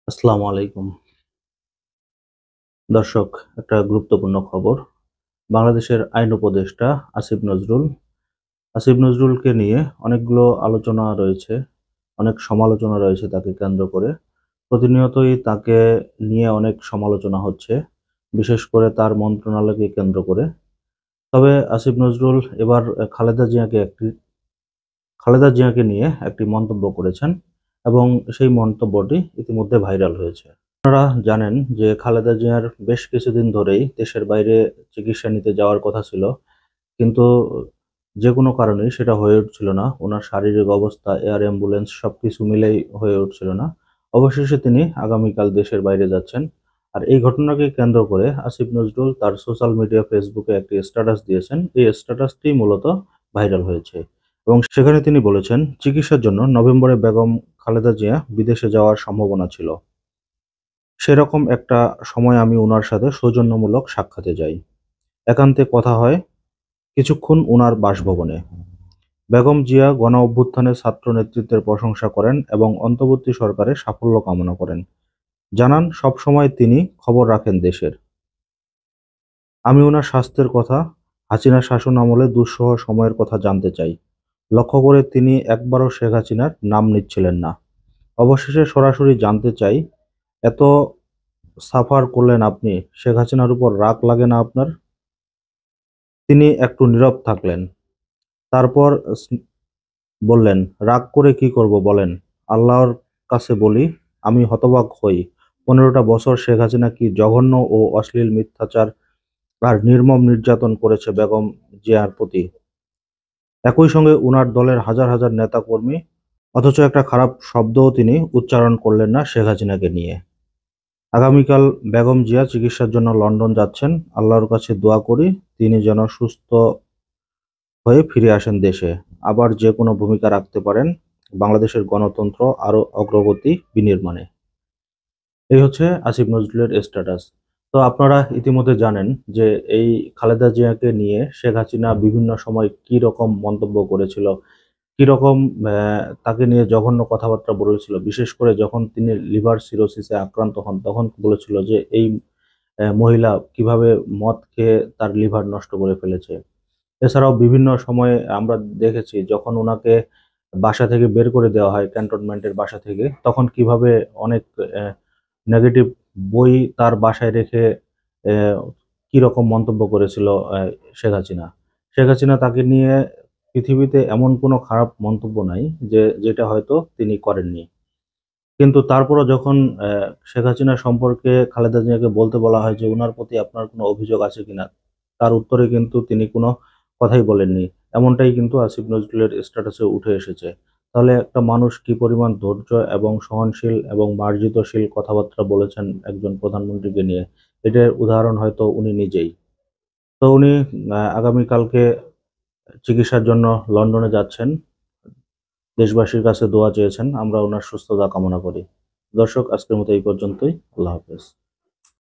আসসালামু আলাইকুম। দর্শক, একটা গুরুত্বপূর্ণ খবর। বাংলাদেশের আইন উপদেষ্টা আসিফ নজরুল। আসিফ নজরুলকে নিয়ে অনেকগুলো আলোচনা রয়েছে, অনেক সমালোচনা রয়েছে তাকে কেন্দ্র করে। প্রতিনিয়তই তাকে নিয়ে অনেক সমালোচনা হচ্ছে, বিশেষ করে তার মন্ত্রণালয়কে কেন্দ্র করে। তবে আসিফ নজরুল এবার খালেদা জিয়াকে নিয়ে একটি মন্তব্য করেছেন এবং সেই মন্তব্যটি ইতিমধ্যে ভাইরাল হয়েছে। আপনারা জানেন যে খালেদা জিয়ার বেশ কিছুদিন ধরেই দেশের বাইরে চিকিৎসা নিতে যাওয়ার কথা ছিল, কিন্তু যে কোনো কারণেই সেটা হয়ে উঠছিল না। ওনার শারীরিক অবস্থা, এয়ার অ্যাম্বুলেন্স সবকিছু মিলেই হয়ে উঠছিল না। অবশেষে তিনি আগামীকাল দেশের বাইরে যাচ্ছেন। আর এই ঘটনাকে কেন্দ্র করে আসিফ নজরুল তার সোশ্যাল মিডিয়া ফেসবুকে একটি স্ট্যাটাস দিয়েছেন। এই স্ট্যাটাসটি মূলত ভাইরাল হয়েছে এবং সেখানে তিনি বলেছেন, চিকিৎসার জন্য নভেম্বরে বেগম খালেদা জিয়া বিদেশে যাওয়ার সম্ভাবনা ছিল। সেরকম একটা সময় আমি উনার সাথে সৌজন্যমূলক সাক্ষাতে যাই। একান্তে কথা হয় কিছুক্ষণ উনার বাসভবনে। বেগম জিয়া গণঅভ্যুত্থানে ছাত্র নেতৃত্বের প্রশংসা করেন এবং অন্তর্বর্তী সরকারের সাফল্য কামনা করেন। জানান সবসময় তিনি খবর রাখেন দেশের। আমি উনার স্বাস্থ্যের কথা, হাসিনা শাসন আমলে দুঃসহ সময়ের কথা জানতে চাই। লক্ষ্য করে তিনি একবারও শেখ হাসিনার নাম নিচ্ছিলেন না। অবশেষে সরাসরি জানতে চাই, এত সাফার করলেন আপনি, শেখ হাসিনার উপর রাগ লাগে না আপনার? তিনি একটু নীরব থাকলেন। তারপর বললেন, রাগ করে কি করব বলেন? আল্লাহর কাছে বলি, আমি হতবাক হই। ১৫টা বছর শেখ হাসিনা কি জঘন্য ও অশ্লীল মিথ্যাচার আর নির্মম নির্যাতন করেছে বেগম জিয়ার প্রতি। একই সঙ্গে উনার দলের হাজার হাজার নেতা কর্মী, অথচ একটা খারাপ শব্দও তিনি উচ্চারণ করলেন না শেখ হাসিনাকে নিয়ে। আগামীকাল বেগম জিয়া চিকিৎসার জন্য লন্ডন যাচ্ছেন। আল্লাহর কাছে দোয়া করি তিনি যেন সুস্থ হয়ে ফিরে আসেন দেশে। আবার যেকোনো ভূমিকা রাখতে পারেন বাংলাদেশের গণতন্ত্র আরো অগ্রগতি বিনির্মাণে। এই হচ্ছে আসিফ নজরুলের স্ট্যাটাস। তো আপনারা ইতিমধ্যে জানেন যে এই খালেদা জিয়াকে নিয়ে শেখ হাসিনা বিভিন্ন সময় কি রকম মন্তব্য করেছিল, কি রকম তাকে নিয়ে জঘন্য কথাবার্তা বলেছিল। বিশেষ করে যখন তিনি লিভার সিরোসিসে আক্রান্ত হন, তখন বলেছিল যে এই মহিলা কিভাবে মদ খেয়ে তার লিভার নষ্ট করে ফেলেছে। এছাড়াও বিভিন্ন সময়ে আমরা দেখেছি যখন উনাকে বাসা থেকে বের করে দেওয়া হয়, ক্যান্টনমেন্টের বাসা থেকে, তখন কিভাবে অনেক নেগেটিভ বই তার বাসায় রেখে আহ, কি রকম মন্তব্য করেছিল শেখ হাসিনা। শেখ হাসিনা তাকে নিয়ে পৃথিবীতে এমন কোনো খারাপ মন্তব্য নাই যেটা হয়তো তিনি করেননি। কিন্তু তারপরও যখন শেখ হাসিনা সম্পর্কে খালেদা জিয়াকে বলতে বলা হয় যে উনার প্রতি আপনার কোনো অভিযোগ আছে কিনা, তার উত্তরে কিন্তু তিনি কোনো কথাই বলেননি। এমনটাই কিন্তু আসিফ নজরুলের স্ট্যাটাসে উঠে এসেছে। তাহলে একটা মানুষ কি পরিমাণ ধৈর্য এবং সহনশীল এবং মার্জিতশীল কথাবার্তা বলেছেন একজন প্রধানমন্ত্রীকে নিয়ে, এটার উদাহরণ হয়তো উনি নিজেই। তো উনি আগামীকালকে চিকিৎসার জন্য লন্ডনে যাচ্ছেন। দেশবাসীর কাছে দোয়া চেয়েছেন। আমরা ওনার সুস্থতা কামনা করি। দর্শক, আজকের মতো এই পর্যন্তই। আল্লাহ হাফেজ।